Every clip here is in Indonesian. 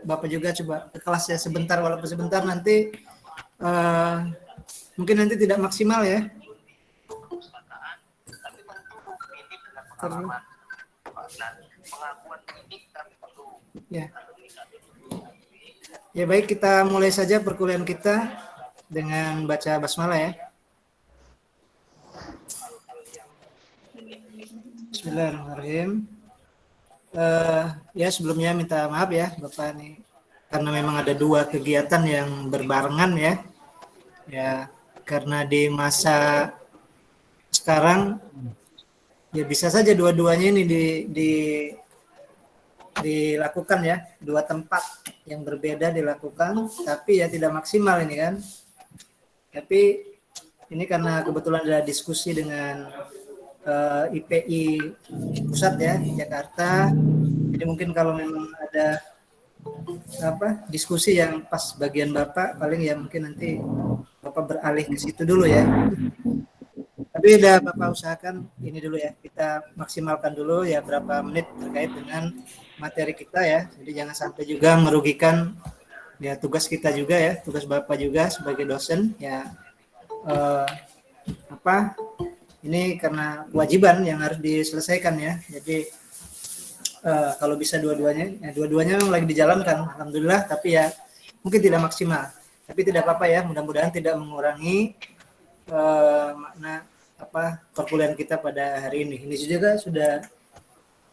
Bapak juga coba ke kelas ya sebentar, walaupun sebentar, nanti mungkin nanti tidak maksimal ya. Ya. Ya baik, kita mulai saja perkuliahan kita dengan baca basmalah ya. Bismillahirrahmanirrahim. Ya sebelumnya minta maaf ya Bapak nih, karena memang ada dua kegiatan yang berbarengan ya. Ya karena di masa sekarang ya bisa saja dua-duanya ini dilakukan ya, dua tempat yang berbeda dilakukan, tapi ya tidak maksimal ini kan. Tapi ini karena kebetulan ada diskusi dengan IPI pusat ya Jakarta, jadi mungkin kalau memang ada diskusi yang pas bagian Bapak, paling ya mungkin nanti Bapak beralih ke situ dulu ya. Tapi udah Bapak usahakan ini dulu ya, kita maksimalkan dulu ya berapa menit terkait dengan materi kita ya. Jadi jangan sampai juga merugikan ya tugas kita juga ya, tugas Bapak juga sebagai dosen ya. Ini karena kewajiban yang harus diselesaikan ya. Jadi kalau bisa dua-duanya, ya dua-duanya memang lagi dijalankan, alhamdulillah. Tapi ya mungkin tidak maksimal. Tapi tidak apa-apa ya. Mudah-mudahan tidak mengurangi makna perkuliahan kita pada hari ini. Ini juga sudah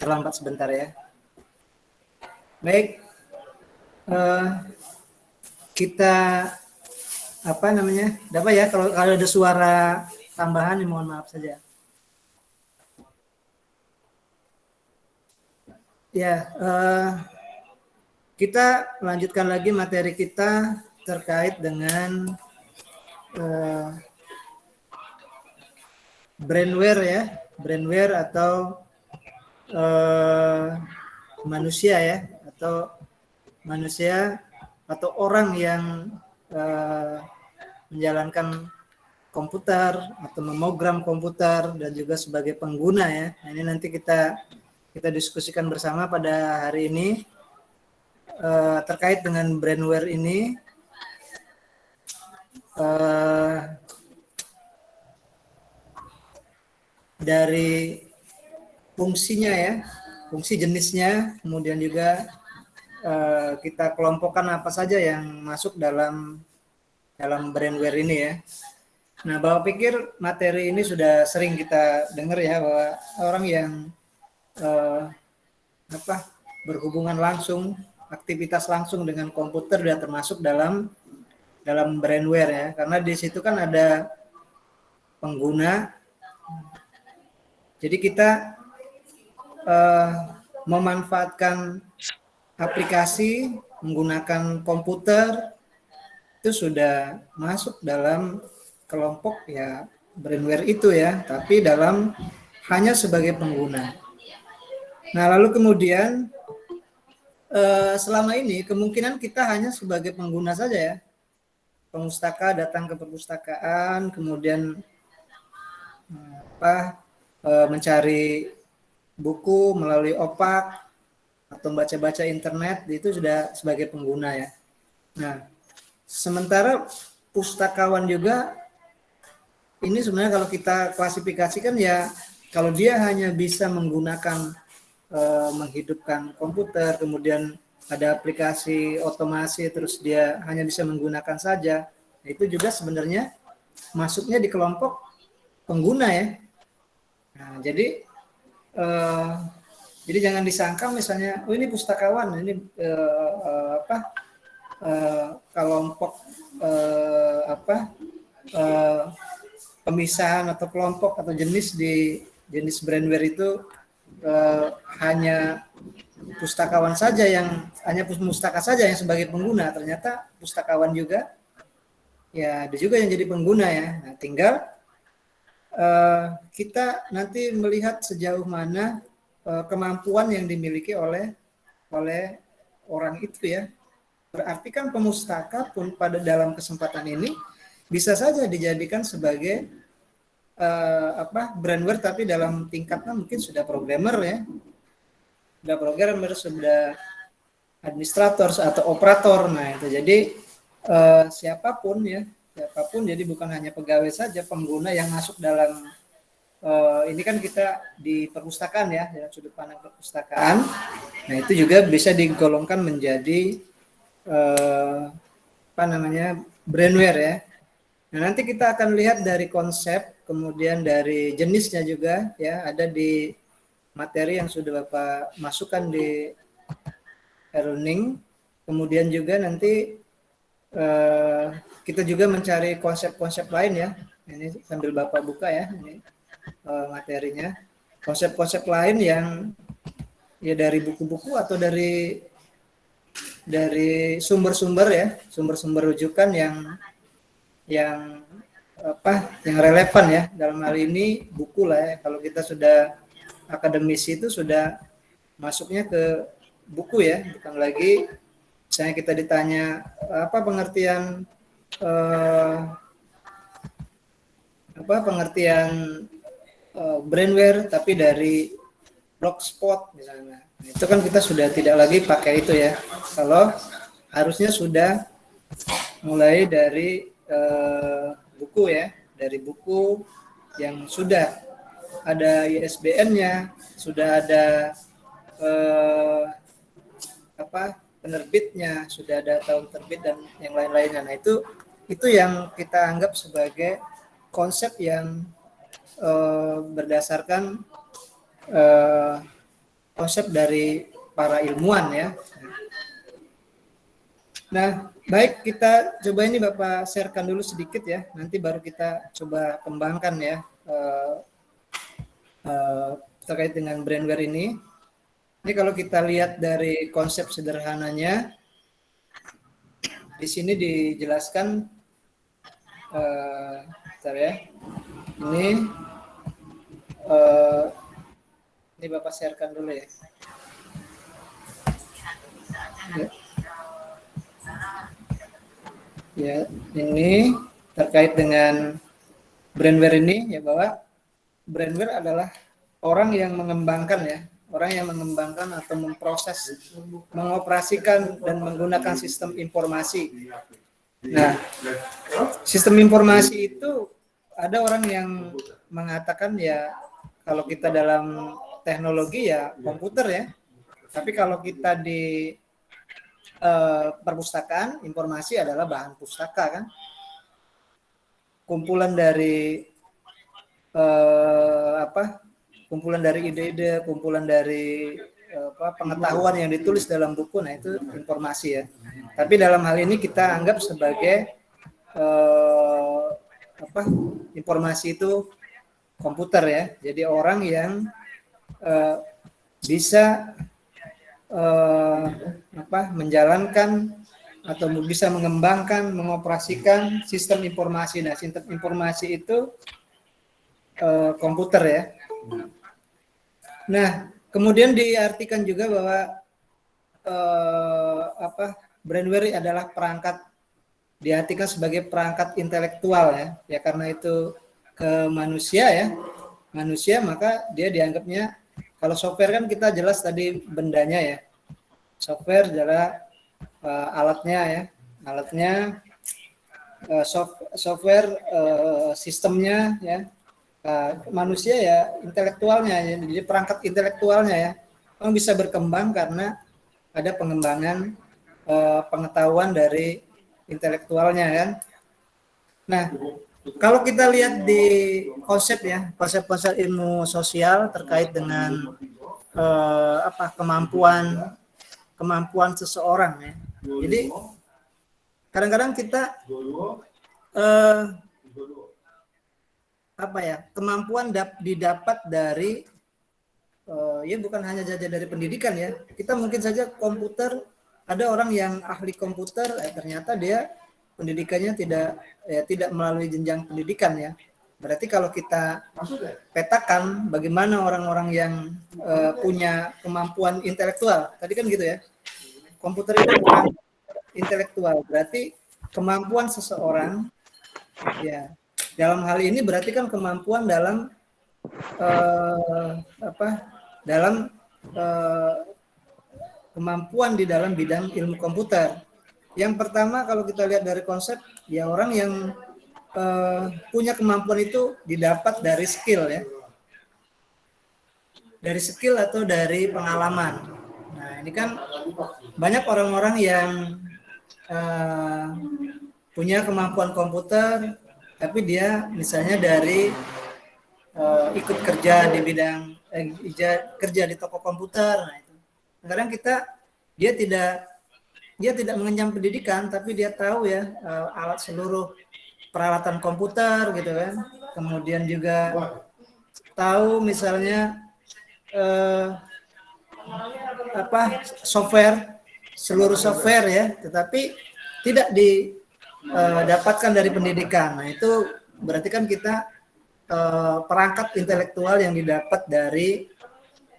terlambat sebentar ya. Baik, kita dapat ya kalau ada suara tambahan, mohon maaf saja. Ya, kita lanjutkan lagi materi kita terkait dengan brainware ya, brainware atau manusia ya, atau orang yang menjalankan komputer atau memogram komputer dan juga sebagai pengguna ya. Nah, ini nanti kita diskusikan bersama pada hari ini terkait dengan brainware ini. Dari fungsinya ya, fungsi jenisnya, kemudian juga kita kelompokkan apa saja yang masuk dalam brainware ini ya. Nah, Bapak pikir materi ini sudah sering kita dengar ya, bahwa orang yang berhubungan langsung, aktivitas langsung dengan komputer sudah termasuk dalam brainware ya, karena di situ kan ada pengguna. Jadi kita memanfaatkan aplikasi menggunakan komputer itu sudah masuk dalam kelompok ya brainware itu ya, tapi hanya sebagai pengguna. Nah, lalu kemudian selama ini kemungkinan kita hanya sebagai pengguna saja ya. Pemustaka datang ke perpustakaan, kemudian mencari buku melalui opak atau baca-baca internet, itu sudah sebagai pengguna ya. Nah, sementara pustakawan juga ini sebenarnya kalau kita klasifikasikan ya, kalau dia hanya bisa menggunakan menghidupkan komputer, kemudian ada aplikasi otomasi, terus dia hanya bisa menggunakan saja, itu juga sebenarnya masuknya di kelompok pengguna ya. Nah, jadi jangan disangka misalnya, oh ini pustakawan, ini kelompok pemisahan atau kelompok atau jenis brainware itu hanya pustakawan saja hanya pustaka saja yang sebagai pengguna. Ternyata pustakawan juga ya ada juga yang jadi pengguna ya. Nah, tinggal kita nanti melihat sejauh mana kemampuan yang dimiliki oleh orang itu ya. Berarti kan pemustaka pun pada dalam kesempatan ini bisa saja dijadikan sebagai brainware, tapi dalam tingkatnya mungkin sudah programmer ya. Sudah programmer, sudah administrator atau operator. Nah itu jadi siapapun ya, siapapun, jadi bukan hanya pegawai saja, pengguna yang masuk dalam ini kan kita di perpustakaan ya, dalam sudut pandang perpustakaan. Nah itu juga bisa digolongkan menjadi apa namanya, brainware ya. Nah nanti kita akan lihat dari konsep, kemudian dari jenisnya juga ya, ada di materi yang sudah Bapak masukkan di e-learning. Kemudian juga nanti kita juga mencari konsep-konsep lain ya. Ini sambil Bapak buka ya, ini materinya. Konsep-konsep lain yang ya dari buku-buku atau dari sumber-sumber ya, sumber-sumber rujukan yang apa, yang relevan ya. Dalam hal ini buku lah ya. Kalau kita sudah akademisi itu sudah masuknya ke buku ya, bukan lagi misalnya kita ditanya apa pengertian brainware tapi dari blogspot misalnya. Itu kan kita sudah tidak lagi pakai itu ya. Kalau harusnya sudah mulai dari buku ya, dari buku yang sudah ada ISBN-nya, sudah ada penerbitnya, sudah ada tahun terbit dan yang lain-lainnya. Nah itu yang kita anggap sebagai konsep yang berdasarkan konsep dari para ilmuwan ya. Nah, baik, kita coba ini Bapak sharekan dulu sedikit ya, nanti baru kita coba kembangkan ya terkait dengan brainware ini. Ini kalau kita lihat dari konsep sederhananya, di sini dijelaskan, bentar ya, ini Bapak sharekan dulu ya. Ya, ini terkait dengan brainware ini ya, bahwa brainware adalah orang yang mengembangkan ya, orang yang mengembangkan atau memproses, mengoperasikan dan menggunakan sistem informasi. Nah, sistem informasi itu ada orang yang mengatakan ya, kalau kita dalam teknologi ya komputer ya, tapi kalau kita di perpustakaan, informasi adalah bahan pustaka kan, kumpulan dari kumpulan dari ide-ide, kumpulan dari pengetahuan yang ditulis dalam buku. Nah itu informasi ya. Tapi dalam hal ini kita anggap sebagai informasi itu komputer ya. Jadi orang yang bisa menjalankan atau bisa mengembangkan, mengoperasikan sistem informasi. Nah, sistem informasi itu komputer ya. Nah, kemudian diartikan juga bahwa brainware adalah perangkat, diartikan sebagai perangkat intelektual ya. Ya karena itu ke manusia ya. Manusia, maka dia dianggapnya, kalau software kan kita jelas tadi bendanya ya. Software adalah alatnya ya. Alatnya software sistemnya ya. Manusia ya intelektualnya, jadi perangkat intelektualnya ya, memang bisa berkembang karena ada pengembangan pengetahuan dari intelektualnya kan. Nah, kalau kita lihat di konsep ya, konsep-konsep ilmu sosial terkait dengan kemampuan seseorang ya. Jadi kadang-kadang kita kemampuan didapat dari ya bukan hanya saja dari pendidikan ya. Kita mungkin saja komputer, ada orang yang ahli komputer, ternyata dia pendidikannya tidak melalui jenjang pendidikan ya. Berarti kalau kita petakan bagaimana orang-orang yang punya kemampuan intelektual, tadi kan gitu ya. Komputer itu bukan intelektual, berarti kemampuan seseorang ya. Dalam hal ini berarti kan kemampuan dalam kemampuan di dalam bidang ilmu komputer. Yang pertama kalau kita lihat dari konsep, ya orang yang punya kemampuan itu didapat dari skill ya. Dari skill atau dari pengalaman. Nah ini kan banyak orang-orang yang punya kemampuan komputer, tapi dia misalnya dari ikut kerja di bidang kerja di toko komputer. Nah itu kadang dia tidak mengenyam pendidikan, tapi dia tahu ya alat seluruh peralatan komputer gitu kan. Kemudian juga tahu misalnya seluruh software ya, tetapi tidak didapatkan dari pendidikan. Nah itu berarti kan kita perangkat intelektual yang didapat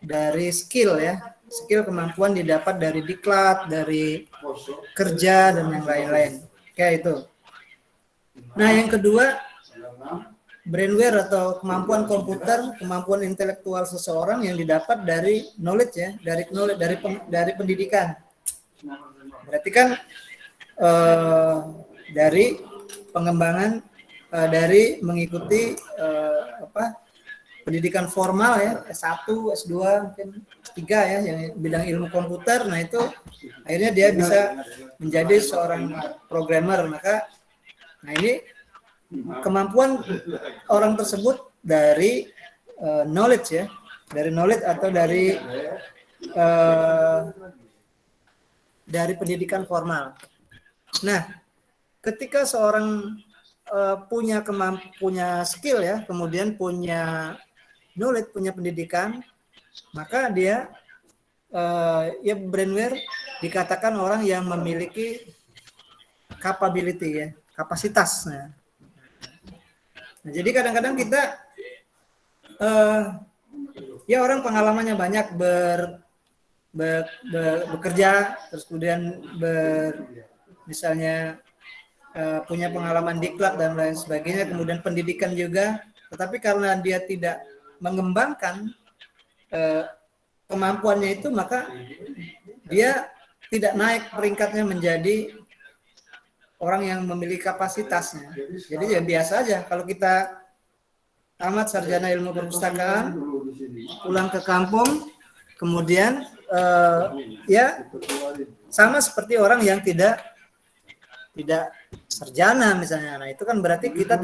dari skill ya, skill kemampuan didapat dari diklat, dari kerja dan yang lain-lain. Kayak itu. Nah yang kedua, brainware atau kemampuan komputer, kemampuan intelektual seseorang yang didapat dari knowledge ya, dari pendidikan. Berarti kan dari pengembangan dari mengikuti pendidikan formal ya, S1, S2, mungkin S3 ya, yang bidang ilmu komputer. Nah itu akhirnya dia bisa menjadi seorang programmer. Nah ini kemampuan orang tersebut dari knowledge ya, dari knowledge atau dari pendidikan formal. Nah, ketika seorang punya skill ya, kemudian punya knowledge, punya pendidikan, maka dia ya brainware dikatakan orang yang memiliki capability ya, kapasitas. Nah, jadi kadang-kadang kita ya orang pengalamannya banyak bekerja, terus kemudian misalnya punya pengalaman diklat dan lain sebagainya, kemudian pendidikan juga, tetapi karena dia tidak mengembangkan kemampuannya itu, maka dia tidak naik peringkatnya menjadi orang yang memiliki kapasitasnya. Jadi ya biasa aja kalau kita tamat sarjana ilmu perpustakaan, pulang ke kampung, kemudian ya sama seperti orang yang tidak sarjana misalnya. Nah itu kan berarti kita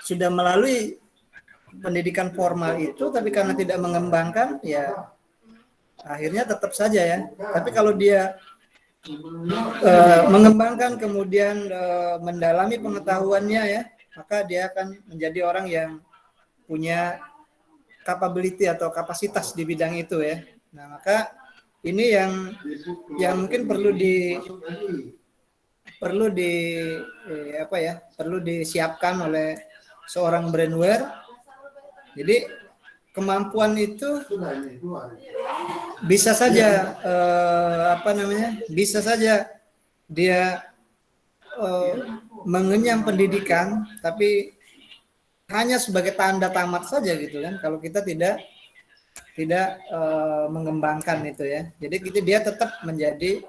sudah melalui pendidikan formal itu, tapi karena tidak mengembangkan, ya akhirnya tetap saja ya. Tapi kalau dia mengembangkan, kemudian mendalami pengetahuannya ya, maka dia akan menjadi orang yang punya capability atau kapasitas di bidang itu ya. Nah maka ini yang mungkin perlu disiapkan oleh seorang brainware. Jadi kemampuan itu bisa saja bisa saja dia mengenyam pendidikan, tapi hanya sebagai tanda tamat saja gitu kan, kalau kita tidak mengembangkan itu ya. Jadi dia tetap menjadi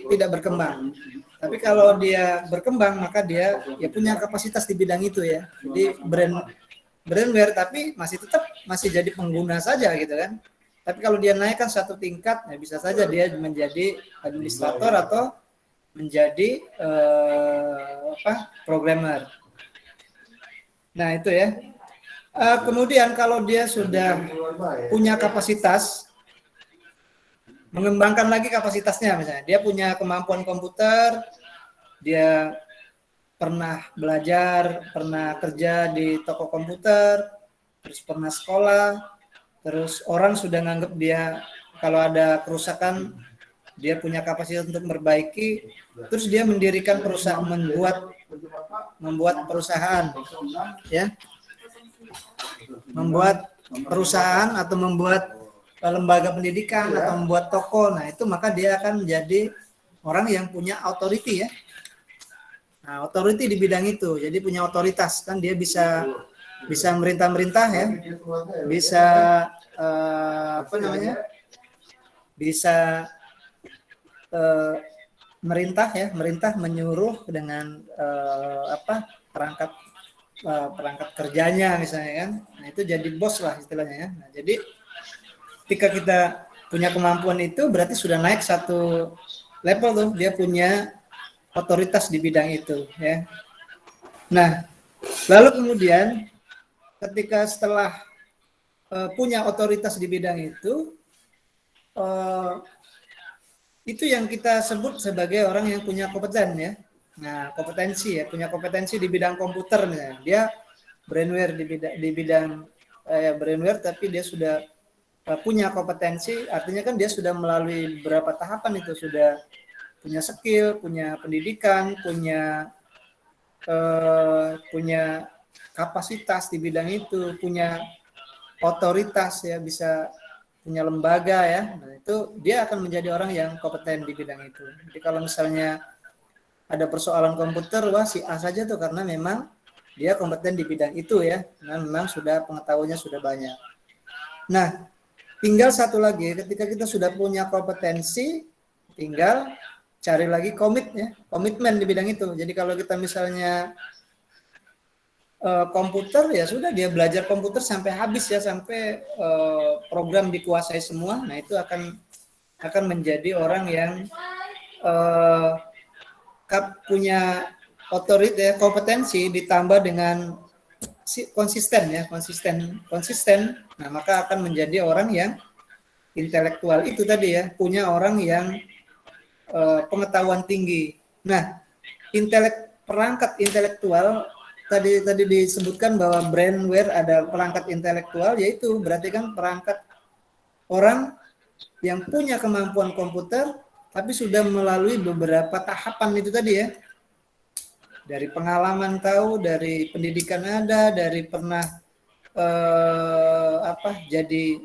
tidak berkembang. Tapi kalau dia berkembang, maka dia ya punya kapasitas di bidang itu ya. Jadi brainware tapi masih jadi pengguna saja gitu kan. Tapi kalau dia naikkan satu tingkat, ya bisa saja dia menjadi administrator atau menjadi programmer. Nah itu ya. Kemudian kalau dia sudah punya kapasitas, mengembangkan lagi kapasitasnya, misalnya dia punya kemampuan komputer, dia pernah belajar, pernah kerja di toko komputer, terus pernah sekolah, terus orang sudah nganggap dia kalau ada kerusakan dia punya kapasitas untuk memperbaiki, terus dia mendirikan perusahaan, membuat perusahaan ya, membuat perusahaan atau membuat lembaga pendidikan atau membuat toko. Nah itu maka dia akan menjadi orang yang punya authority ya. Nah authority di bidang itu, jadi punya otoritas kan, dia bisa merintah ya, bisa bisa merintah menyuruh dengan perangkat kerjanya misalnya kan. Nah, itu jadi bos lah istilahnya ya. Nah, jadi ketika kita punya kemampuan itu berarti sudah naik satu level tuh, dia punya otoritas di bidang itu ya. Nah, lalu kemudian ketika setelah punya otoritas di bidang itu yang kita sebut sebagai orang yang punya kompeten ya. Nah, punya kompetensi di bidang komputer misalnya. Dia brainware di bidang brainware, tapi dia sudah punya kompetensi, artinya kan dia sudah melalui beberapa tahapan itu, sudah punya skill, punya pendidikan, punya kapasitas di bidang itu, punya otoritas ya, bisa punya lembaga ya. Nah, itu dia akan menjadi orang yang kompeten di bidang itu. Jadi kalau misalnya ada persoalan komputer, wah si A saja tuh, karena memang dia kompeten di bidang itu ya, karena memang sudah pengetahuannya sudah banyak. Nah, tinggal satu lagi, ketika kita sudah punya kompetensi, tinggal cari lagi komitmen di bidang itu. Jadi kalau kita misalnya komputer, ya sudah, dia belajar komputer sampai habis ya, sampai program dikuasai semua. Nah, itu akan menjadi orang yang punya otoritas, kompetensi ditambah dengan konsisten. Nah, maka akan menjadi orang yang intelektual itu tadi ya, punya orang yang pengetahuan tinggi. Nah, perangkat intelektual tadi disebutkan bahwa brainware ada perangkat intelektual, yaitu berarti kan perangkat orang yang punya kemampuan komputer tapi sudah melalui beberapa tahapan itu tadi ya. Dari pengalaman tahu, dari pendidikan ada, dari pernah jadi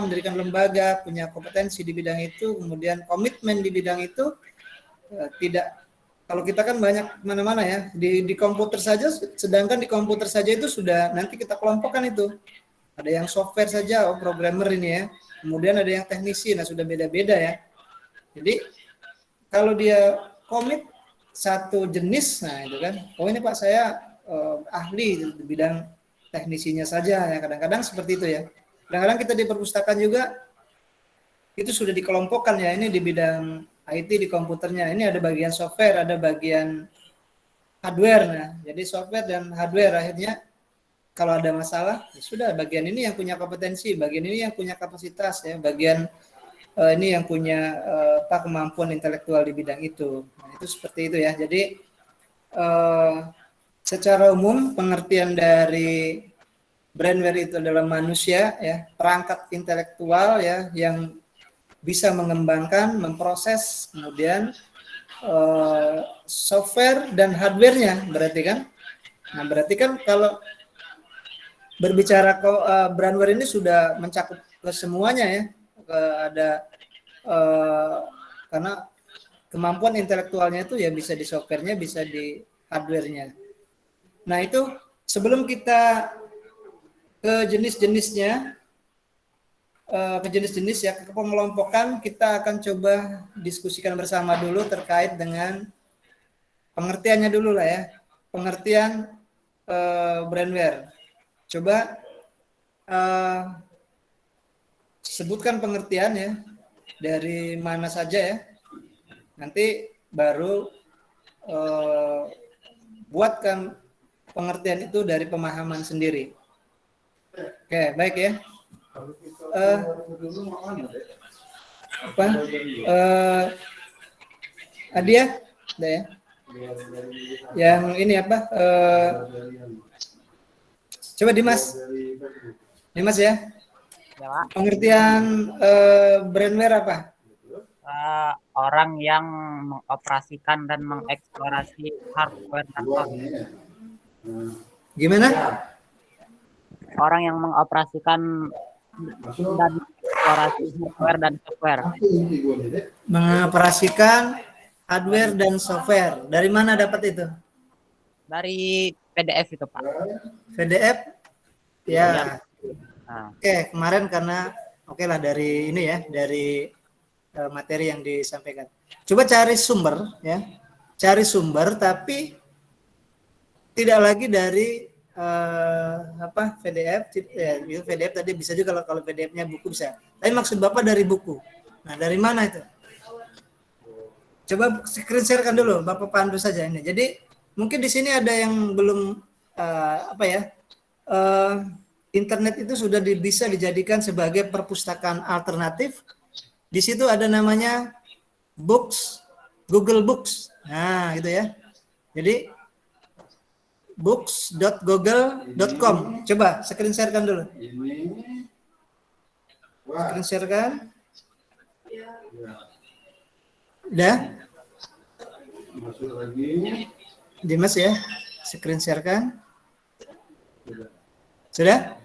mendirikan lembaga, punya kompetensi di bidang itu, kemudian komitmen di bidang itu. Tidak, kalau kita kan banyak mana-mana ya, di komputer saja, sedangkan di komputer saja itu sudah nanti kita kelompokkan itu. Ada yang software saja, programmer ini ya. Kemudian ada yang teknisi, nah sudah beda-beda ya. Jadi kalau dia komit satu jenis, nah itu kan, oh ini Pak saya ahli di bidang teknisinya saja ya, kadang-kadang seperti itu ya. Kadang-kadang kita di perpustakaan juga itu sudah dikelompokkan ya, ini di bidang IT di komputernya, ini ada bagian software, ada bagian hardware. Nah, jadi software dan hardware akhirnya kalau ada masalah, ya sudah, bagian ini yang punya kompetensi, bagian ini yang punya kapasitas ya, bagian ini yang punya kemampuan intelektual di bidang itu. Nah, itu seperti itu ya. Jadi secara umum pengertian dari brainware itu adalah manusia ya, perangkat intelektual ya yang bisa mengembangkan, memproses, kemudian software dan hardware-nya berarti kan. Nah, berarti kan kalau berbicara brainware ini sudah mencakup ke semuanya ya. Ada karena kemampuan intelektualnya itu ya bisa di software-nya, bisa di hardware-nya. Nah, itu sebelum kita ke jenis-jenisnya, ya, ke pengelompokan, kita akan coba diskusikan bersama dulu terkait dengan pengertiannya dulu lah ya, pengertian brainware. Coba sebutkan pengertian ya, dari mana saja ya, nanti baru buatkan pengertian itu dari pemahaman sendiri. Oke, baik ya. Adia, ada ya? Yang ini apa? Coba Dimas ya. Pengertian brainware apa? Orang yang mengoperasikan dan mengeksplorasi hardware dan software. Gimana? Orang yang mengoperasikan dan mengeksplorasi hardware dan software. Mengoperasikan hardware dan software. Dari mana dapat itu? Dari PDF itu, Pak. PDF? Ya. Oke, kemarin karena oke lah dari ini ya, dari materi yang disampaikan. Coba cari sumber ya, cari sumber tapi tidak lagi dari PDF ya, itu PDF tadi bisa juga kalau PDF-nya buku bisa. Tapi maksud Bapak dari buku. Nah, dari mana itu? Coba screen share-kan dulu, Bapak pandu saja ini. Jadi mungkin di sini ada yang belum internet itu sudah bisa dijadikan sebagai perpustakaan alternatif. Di situ ada namanya Books, Google Books. Nah, gitu ya. Jadi books.google.com. Coba screen share-kan dulu. Screen share-kan. Udah? Masuk lagi. Dimas ya, screen share-kan. Sudah?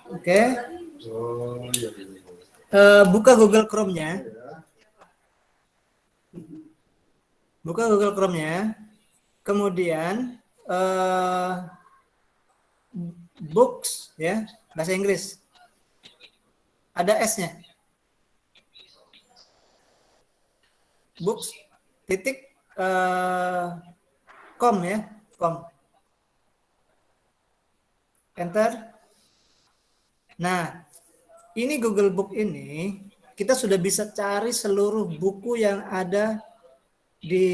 Oke. Buka Google Chrome-nya. Buka Google Chrome-nya. Kemudian books ya, bahasa Inggris. Ada S-nya. Books titik com ya, com. Enter. Nah, ini Google Book ini kita sudah bisa cari seluruh buku yang ada di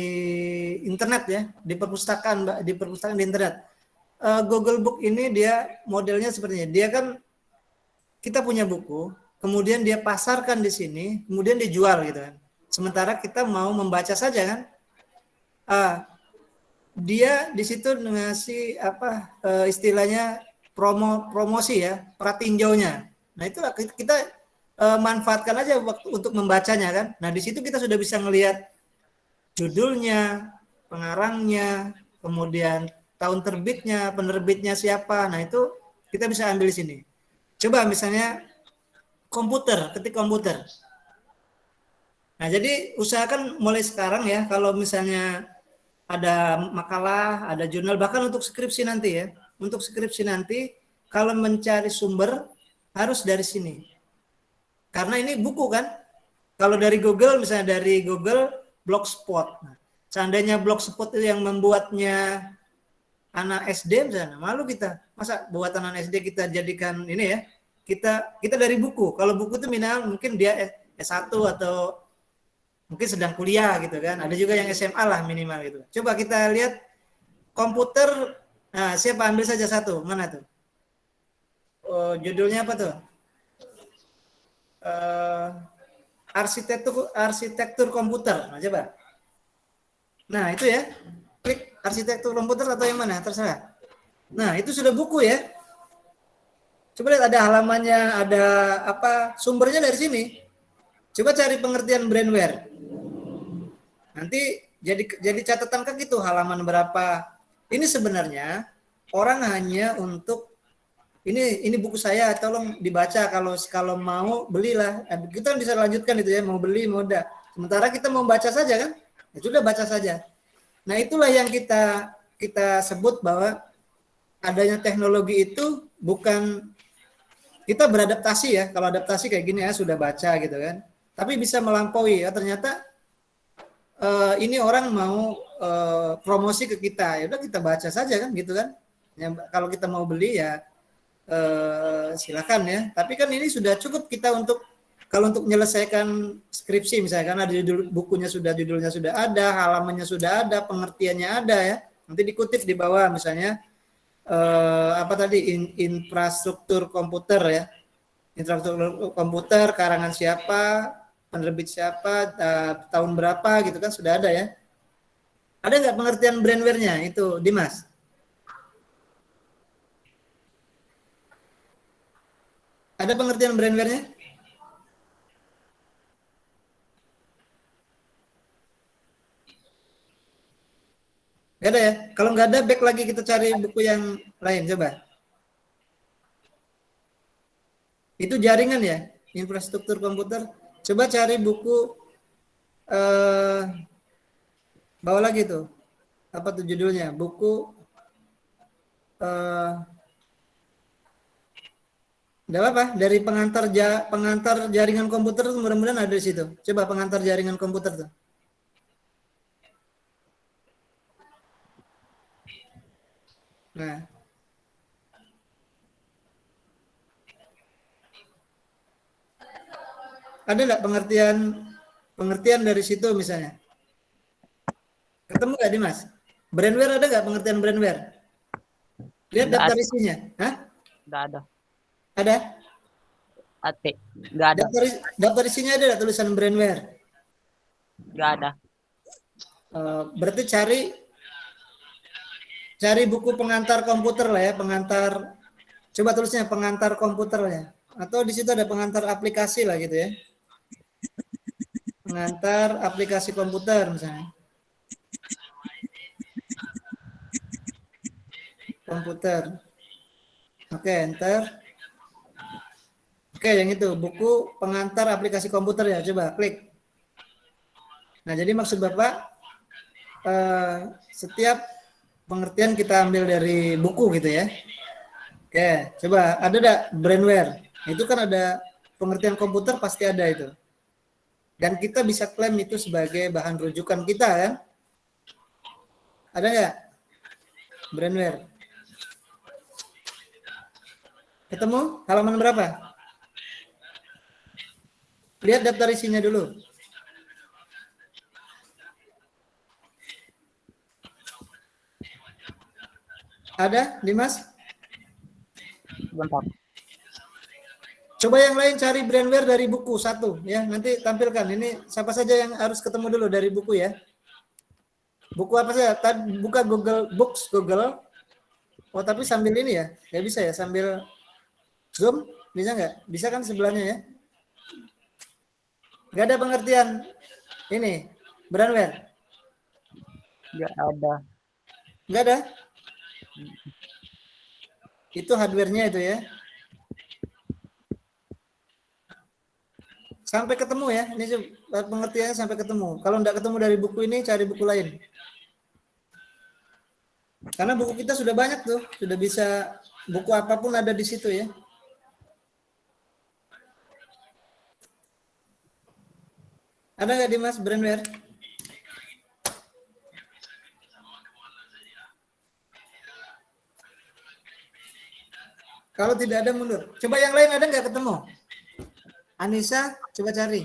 internet ya, di perpustakaan di internet. Google Book ini dia modelnya seperti ini. Dia kan kita punya buku, kemudian dia pasarkan di sini, kemudian dijual gitu kan. Sementara kita mau membaca saja kan. Dia di situ ngasih istilahnya promosi ya, pratinjaunya. Nah, itu kita manfaatkan aja waktu untuk membacanya kan. Nah, di situ kita sudah bisa melihat judulnya, pengarangnya, kemudian tahun terbitnya, penerbitnya siapa. Nah, itu kita bisa ambil di sini. Coba misalnya komputer, ketik komputer. Nah, jadi usahakan mulai sekarang ya, kalau misalnya ada makalah, ada jurnal, bahkan untuk skripsi nanti ya. Untuk skripsi nanti, kalau mencari sumber, harus dari sini. Karena ini buku kan. Kalau dari Google, misalnya dari Google Blogspot. Nah, seandainya Blogspot itu yang membuatnya anak SD misalnya, malu kita. Masa buatan anak SD kita jadikan ini ya. Kita dari buku. Kalau buku itu minimal mungkin dia S1 atau mungkin sedang kuliah gitu kan. Ada juga yang SMA lah minimal gitu. Coba kita lihat komputer. Nah, siapa ambil saja satu. Mana tuh? Judulnya apa tuh? Arsitektur komputer. Nah, coba. Nah, itu ya. Klik arsitektur komputer atau yang mana? Terserah. Nah, itu sudah buku ya. Coba lihat ada halamannya, ada sumbernya dari sini. Coba cari pengertian brandware. Nanti jadi catatan kan gitu, halaman berapa. Ini sebenarnya orang hanya untuk ini buku saya, tolong dibaca, kalau mau belilah. Kita bisa lanjutkan itu ya, mau beli mau enggak. Sementara kita mau baca saja kan, ya sudah baca saja. Nah, itulah yang kita sebut bahwa adanya teknologi itu bukan kita beradaptasi ya. Kalau adaptasi kayak gini ya, sudah baca gitu kan. Tapi bisa melampaui ya, ternyata ini orang mau promosi ke kita, ya udah kita baca saja kan gitu kan. Ya, kalau kita mau beli ya silakan ya. Tapi kan ini sudah cukup kita kalau untuk menyelesaikan skripsi misalkan ada bukunya judulnya sudah ada, halamannya sudah ada, pengertiannya ada ya. Nanti dikutip di bawah misalnya infrastruktur komputer ya. Infrastruktur komputer, karangan siapa, penerbit siapa, tahun berapa gitu kan sudah ada ya. Ada nggak pengertian brandware-nya itu, Dimas? Ada pengertian brandware-nya? Nggak ada ya? Kalau nggak ada, back lagi kita cari buku yang lain, coba. Itu jaringan ya, infrastruktur komputer. Coba cari buku, bawa lagi tuh. Apa tuh judulnya? Buku Enggak apa-apa, dari pengantar jaringan komputer tuh mudah-mudahan ada di situ. Coba pengantar jaringan komputer tuh. Nah, ada nggak pengertian dari situ misalnya? Ketemu nggak Dimas? Brandware ada nggak pengertian brandware? Lihat Nggak daftar ada. isinya. Hah? Nggak ada. Ada? Ate. Nggak ada. Daftar isinya ada nggak tulisan brandware? Nggak ada. Berarti cari buku pengantar komputer lah ya, pengantar. Coba tulisnya pengantar komputer ya. Atau di situ ada pengantar aplikasi lah gitu ya. Pengantar aplikasi komputer misalnya. Komputer. Oke, enter. Oke, yang itu buku pengantar aplikasi komputer ya. Coba klik. Nah, jadi maksud Bapak setiap pengertian kita ambil dari buku gitu ya. Oke, coba ada enggak brandware? Itu kan ada pengertian komputer pasti ada itu. Dan kita bisa klaim itu sebagai bahan rujukan kita kan? Ada nggak brandware? Ketemu halaman berapa? Lihat daftar isinya dulu. Ada, Dimas? Bentar. Coba yang lain cari brandware dari buku satu ya. Nanti tampilkan. Ini siapa saja yang harus ketemu dulu dari buku ya. Buku apa saja? Buka Google Books, Google. Oh tapi sambil ini ya? Nggak bisa ya? Sambil Zoom? Bisa nggak? Bisa kan sebelahnya ya? Nggak ada pengertian ini brandware? Nggak ada. Nggak ada? Itu hardware-nya itu ya. Sampai ketemu ya. Ini pengertiannya sampai ketemu. Kalau nggak ketemu dari buku ini, cari buku lain. Karena buku kita sudah banyak tuh. Sudah bisa, buku apapun ada di situ ya. Ada nggak Dimas brandware? Kalau tidak ada mundur. Coba yang lain ada nggak ketemu? Anissa, coba cari.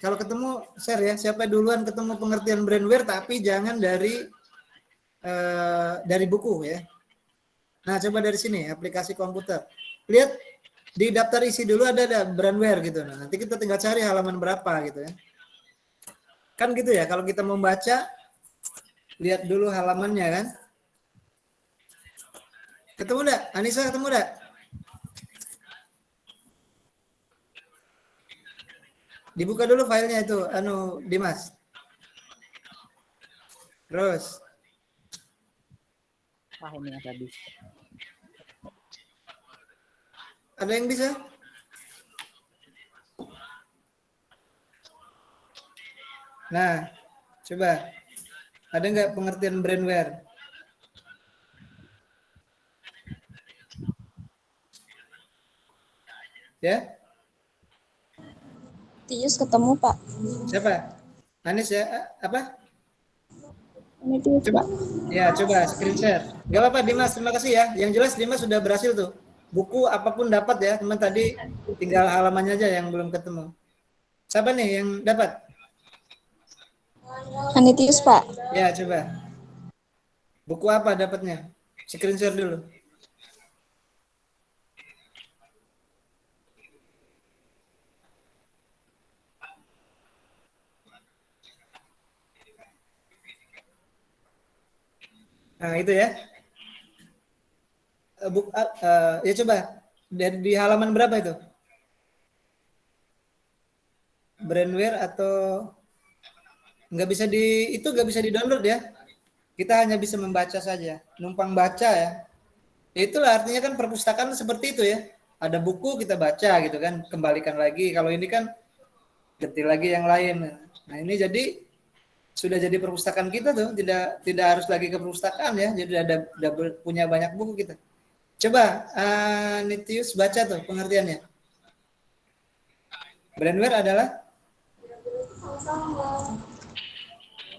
Kalau ketemu, share ya. Siapa duluan ketemu pengertian brandware, tapi jangan dari buku ya. Nah, coba dari sini, aplikasi komputer. Lihat, di daftar isi dulu ada brandware gitu. Nah, nanti kita tinggal cari halaman berapa gitu ya. Kan gitu ya, kalau kita mau baca, lihat dulu halamannya kan. Ketemu enggak? Anissa ketemu enggak? Dibuka dulu filenya itu, Dimas. Terus. Ini yang tadi. Ada yang bisa? Nah, coba. Ada nggak pengertian brandware? Ya? Tius ketemu, Pak. Siapa? Anis ya? Apa? Ini Tius, Pak. Ya, coba screen share. Gak apa-apa Dimas, terima kasih ya. Yang jelas Dimas sudah berhasil tuh. Buku apapun dapat ya, teman tadi tinggal halamannya aja yang belum ketemu. Siapa nih yang dapat? Anitius, Pak. Ya, coba. Buku apa dapatnya? Screen share dulu. Nah, itu ya. Ya coba. Di halaman berapa itu? Brandware atau nggak bisa nggak bisa di-download ya. Kita hanya bisa membaca saja, numpang baca ya. Itulah artinya kan perpustakaan seperti itu ya. Ada buku kita baca gitu kan, kembalikan lagi. Kalau ini kan ganti lagi yang lain. Nah, ini jadi sudah jadi perpustakaan kita tuh, tidak harus lagi ke perpustakaan ya. Jadi ada punya banyak buku kita. Coba Nitius baca tuh pengertiannya. Brainware adalah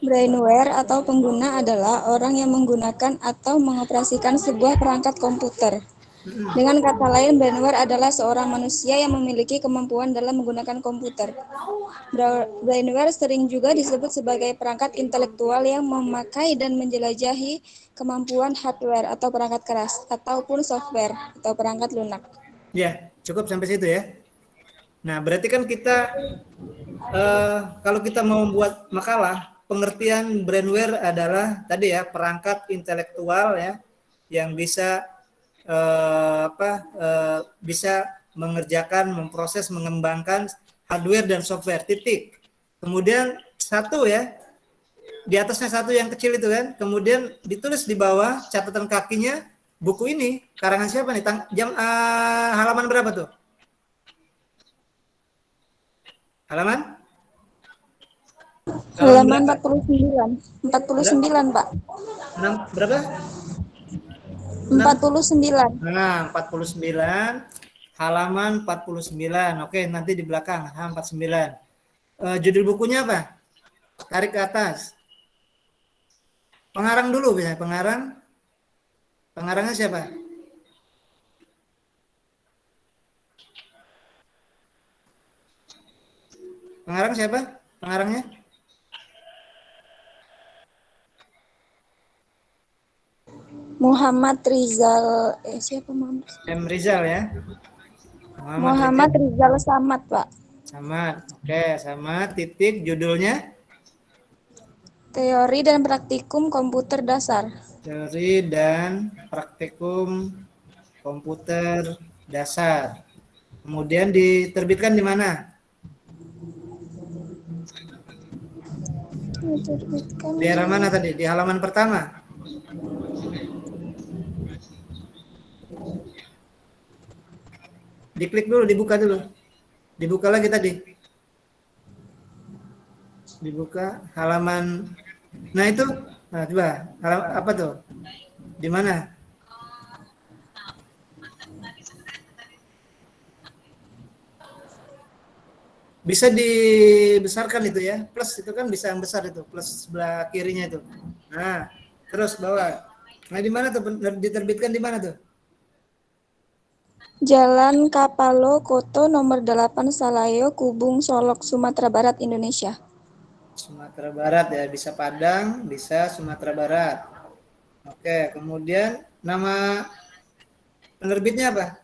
Brainware atau pengguna adalah orang yang menggunakan atau mengoperasikan sebuah perangkat komputer. Dengan kata lain, brainware adalah seorang manusia yang memiliki kemampuan dalam menggunakan komputer. Brainware sering juga disebut sebagai perangkat intelektual yang memakai dan menjelajahi kemampuan hardware atau perangkat keras, ataupun software atau perangkat lunak. ya, cukup sampai situ ya. Nah, berarti kan kita kalau kita mau membuat makalah, pengertian brainware adalah tadi ya, perangkat intelektual ya yang bisa bisa mengerjakan, memproses, mengembangkan hardware dan software. Titik. Kemudian satu ya, di atasnya satu yang kecil itu kan, kemudian ditulis di bawah catatan kakinya buku ini karangan siapa nih? Halaman berapa tuh? Halaman? Halaman berapa? 49, Pak. Berapa? 49. Nah, 49, halaman 49. Oke, nanti di belakang halaman 49. Judul bukunya apa? Tarik ke atas. Pengarang dulu biasanya, pengarang. Pengarangnya siapa? Pengarang siapa? Pengarangnya? Muhammad Rizal, siapa Muhammad? M. Rizal ya. Muhammad Rizal Samad, Pak. Samad. Oke, Samad. Titik judulnya Teori dan praktikum komputer dasar. Teori dan praktikum komputer dasar. Kemudian diterbitkan di mana? Diterbitkan Di halaman mana tadi? Di halaman pertama. Diklik dulu, dibuka dulu. Dibuka lagi tadi. Dibuka halaman. Nah itu, nah coba apa tuh? Di mana? Bisa dibesarkan itu ya. Plus itu kan bisa yang besar itu, plus sebelah kirinya itu. Nah, terus bawah. Nah di mana tuh diterbitkan di mana tuh? Jalan Kapalo Koto nomor 8 Salayo, Kubung, Solok, Sumatera Barat, Indonesia. Sumatera Barat ya, bisa Padang, bisa Sumatera Barat. Oke, kemudian nama penerbitnya apa?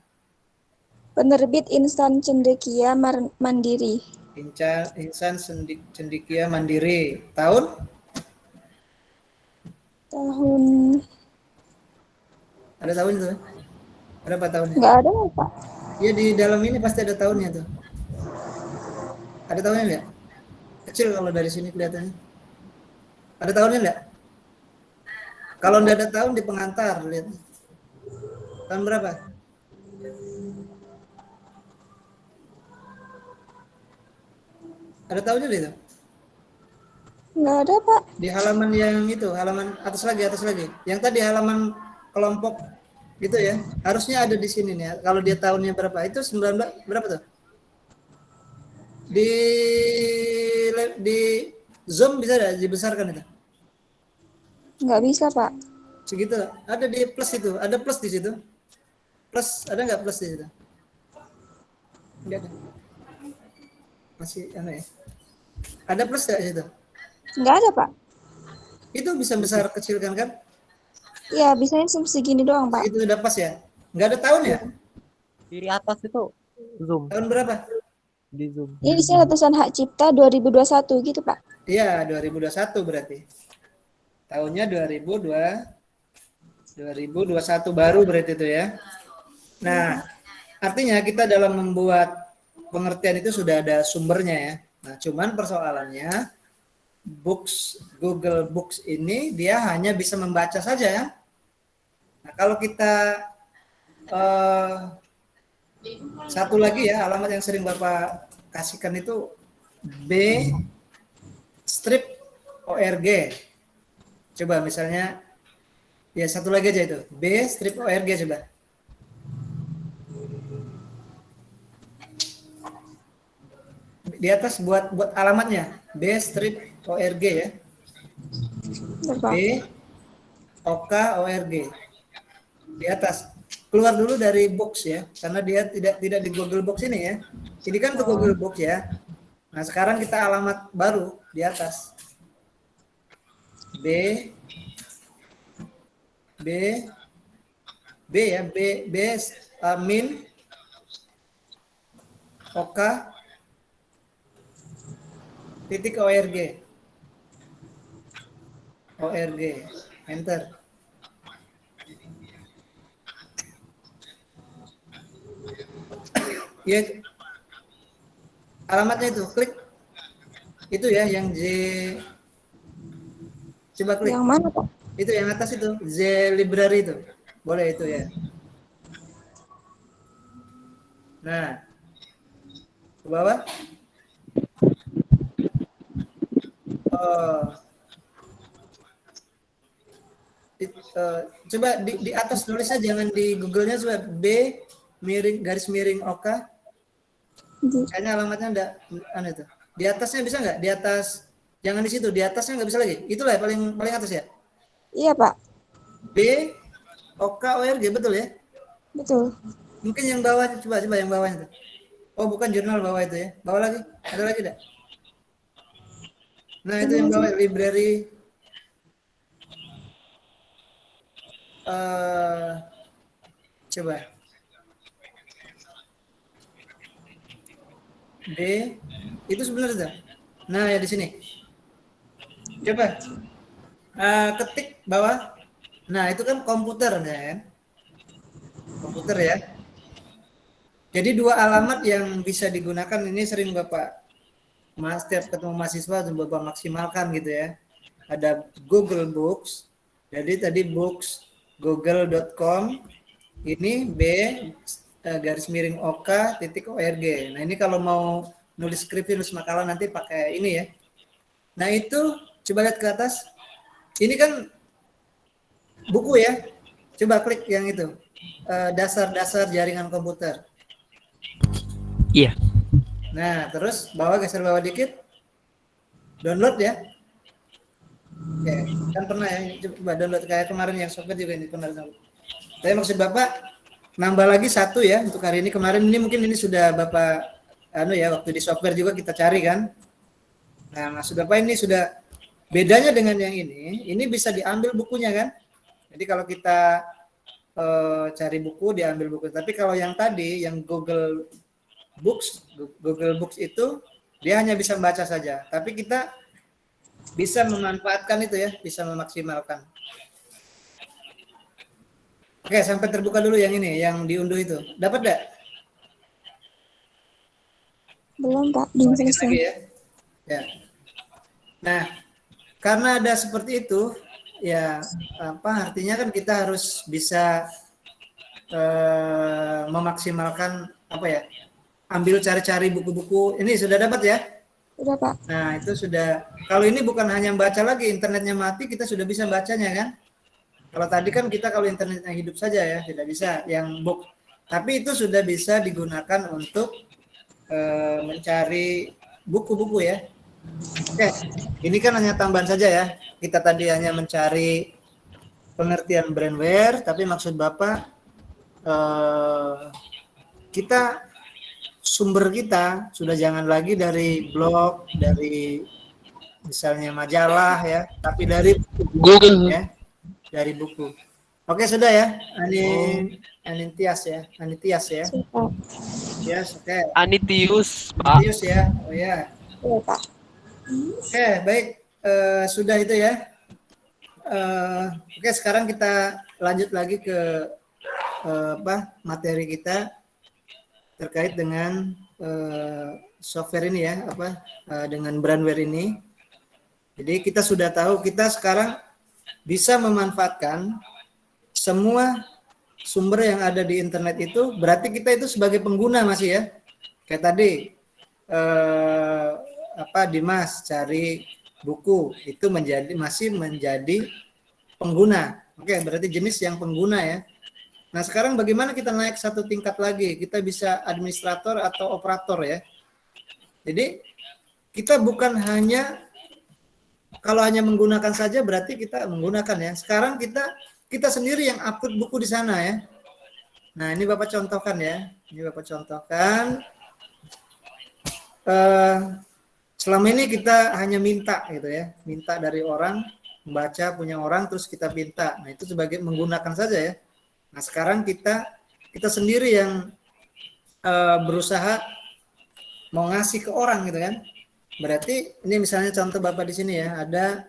Penerbit Insan Cendekia Mandiri. Insan Cendekia Mandiri. Tahun? Tahun Ada tahun itu? Berapa tahunnya? nggak ada, Pak. Ya di dalam ini pasti ada tahunnya tuh. Ada tahunnya enggak? Kecil kalau dari sini kelihatannya. Ada tahunnya enggak? Kalau enggak ada tahun di pengantar, lihat. Tahun berapa? Ada tahunnya itu? Nggak ada, Pak. Di halaman yang itu, halaman atas lagi. Yang tadi halaman kelompok gitu ya. Harusnya ada di sini nih. Kalau dia tahunnya berapa? Itu 19 berapa tuh? Di Zoom bisa enggak dibesarkan itu? Nggak bisa, Pak. Segitu. Ada di plus itu, ada plus di situ. Plus ada nggak plus di situ? Enggak ada. Masih ya? Ada plus nggak di situ? Nggak ada, Pak. Itu bisa besar kecilkan kan? Ya, bisanya segini doang, Pak. Itu udah pas ya? Nggak ada tahun ya? Kiri atas itu zoom, Tahun berapa? di zoom. Ini isinya ratusan hak cipta 2021 gitu, Pak. Iya, 2021 berarti. Tahunnya 2021 baru berarti itu ya. Nah, artinya kita dalam membuat pengertian itu sudah ada sumbernya ya. Nah, cuman persoalannya Google Books ini dia hanya bisa membaca saja ya. Nah, kalau kita satu lagi ya, alamat yang sering Bapak kasihkan itu b-org. Coba misalnya, ya satu lagi aja itu, b-org coba. di atas buat alamatnya b-org ya. Pak. b-ok-org. Di atas. Keluar dulu dari box ya, karena dia tidak di Google Box ini ya. Ini kan untuk Google Box ya. Nah, sekarang kita alamat baru di atas. B ya, min oka .org. Enter. Ya, alamatnya itu klik. Itu ya yang J. Coba klik. Yang mana, Pak? Itu yang atas itu, Z Library itu. Boleh itu ya. Nah, ke bawah. Coba di atas tulisnya, jangan di Google-nya, coba B garis miring oka. Kayaknya alamatnya enggak aneh itu. Di atasnya bisa nggak? Di atas, jangan di situ. Di atasnya nggak bisa lagi. Itulah ya, paling atas ya. Iya, Pak. B OKORG, betul ya? Betul. Mungkin yang bawahnya, coba yang bawahnya itu. Oh, bukan jurnal bawah itu ya. Bawah lagi. Ada lagi enggak? Nah, itu yang bawah, library. Coba. B itu sebenarnya. Nah, ya di sini. Coba ketik bawah. Nah, itu kan komputer kan? Komputer ya. Jadi dua alamat yang bisa digunakan ini sering Bapak setiap ketemu mahasiswa dan Bapak maksimalkan gitu ya. Ada Google Books. Jadi tadi books google.com, ini B garis miring ok.org. Nah, ini kalau mau nulis skripsi, nulis makalah nanti pakai ini ya. Nah, itu coba lihat ke atas. Ini kan buku ya. Coba klik yang itu. Dasar-dasar jaringan komputer. Iya. Nah, terus geser bawah dikit. Download ya. Oke, kan pernah ya, coba download kayak kemarin yang software juga ini pernah download. Tapi maksud Bapak nambah lagi satu ya untuk hari ini. Kemarin ini mungkin ini sudah Bapak waktu di software juga kita cari kan. Nah, maksud Bapak ini sudah bedanya dengan yang ini bisa diambil bukunya kan. Jadi kalau kita cari buku, diambil buku. Tapi kalau yang tadi yang Google Books itu dia hanya bisa membaca saja. Tapi kita bisa memanfaatkan itu ya, bisa memaksimalkan. Oke, sampai terbuka dulu yang ini, yang diunduh itu. Dapat enggak? Belum, Pak. Belum selesai. Lagi ya. Nah, karena ada seperti itu, ya artinya kan kita harus bisa memaksimalkan ambil cari-cari buku-buku. Ini sudah dapat ya? Sudah, Pak. Nah, itu sudah. Kalau ini bukan hanya baca lagi, internetnya mati, kita sudah bisa bacanya kan? Kalau tadi kan kita kalau internetnya hidup saja ya, tidak bisa yang book. Tapi itu sudah bisa digunakan untuk mencari buku-buku ya. Oke, ini kan hanya tambahan saja ya. Kita tadi hanya mencari pengertian brandware, tapi maksud Bapak kita sumber kita sudah jangan lagi dari blog, dari misalnya majalah ya, tapi dari Google ya, dari buku. Oke, sudah ya, Anitias ya. Yes, oke. Anitius, Pak. Anitius ya, oh ya. Iya, Pak. Oke, baik, sudah itu ya. Oke, sekarang kita lanjut lagi ke materi kita terkait dengan software ini ya, dengan brandware ini. Jadi kita sudah tahu kita sekarang bisa memanfaatkan semua sumber yang ada di internet itu, berarti kita itu sebagai pengguna masih ya. Kayak tadi Dimas cari buku itu masih menjadi pengguna. Oke, berarti jenis yang pengguna ya. Nah, sekarang bagaimana kita naik satu tingkat lagi? Kita bisa administrator atau operator ya. Jadi kita bukan hanya kalau hanya menggunakan saja berarti kita menggunakan ya. Sekarang kita sendiri yang upload buku di sana ya. Nah, ini Bapak contohkan ya. Ini Bapak contohkan. Selama ini kita hanya minta gitu ya. Minta dari orang, membaca punya orang terus kita minta. Nah, itu sebagai menggunakan saja ya. Nah, sekarang kita sendiri yang berusaha mau ngasih ke orang gitu kan. Berarti ini misalnya contoh Bapak di sini ya, ada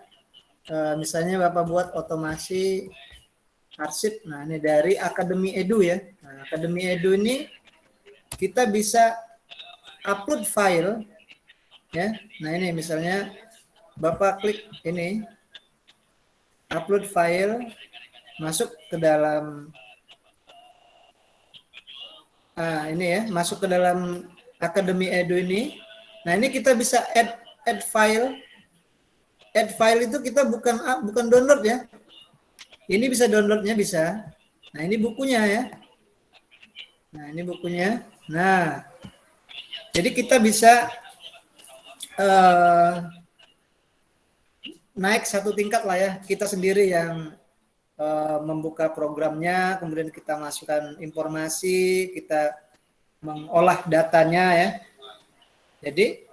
misalnya Bapak buat otomasi arsip. Nah, ini dari Akademi Edu ya. Nah, Akademi Edu ini kita bisa upload file ya. Nah, ini misalnya Bapak klik ini upload file, masuk ke dalam ini ya, masuk ke dalam Akademi Edu ini. Nah, ini kita bisa add file. Add file itu kita bukan download ya. Ini bisa downloadnya bisa. Nah, ini bukunya ya. Nah, ini bukunya. Nah, jadi kita bisa naik satu tingkat lah ya. Kita sendiri yang membuka programnya, kemudian kita masukkan informasi, kita mengolah datanya ya. Jadi